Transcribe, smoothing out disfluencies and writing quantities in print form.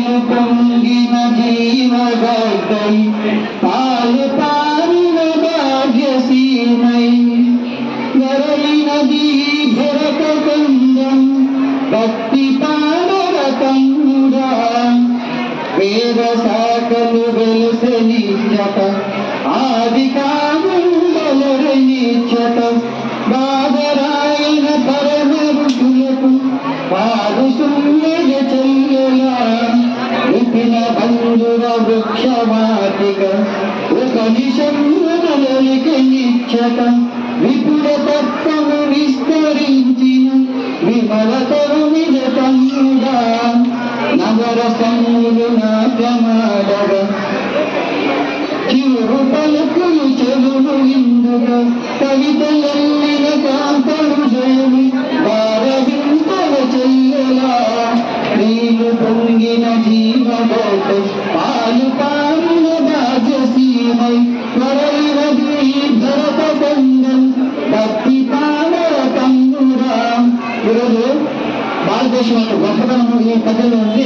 నీరు పొంగిన జీవగడ్డై పాలు పారిన భాగ్యసీమై వరలినది భరత కందం భక్తి పాడర తమ్ముడా వేద శాఖలు వెలుసనిచ్చట ఆది కాములరనిచ్చట బాధరాయన పరమ ఋషులకు పాడు సుమ్మెల చెల్లెలా విపిన బంధుర వృక్షవాటిక ఒక నిశమ్ములలిక నిచ్చట విపుల తత్వము విస్తరించిన విమలతరు నిజ తమ్ముడా నగర సమ్ములు నాట్యమాడగ చిరు పలుకులు చెవులు ఇందుగా కవితలెల్లిన కాంతలు జయమి వారవింతల చెల్లెలా నీరు పొంగిన జీవగోట పాలు పారిన రాజసీమై వరలినది భరత కందం భక్తి పాడర తమ్ముడా. ఈరోజు భారతదేశం యొక్క గొప్పతనం ఈ కథలో ఉంది.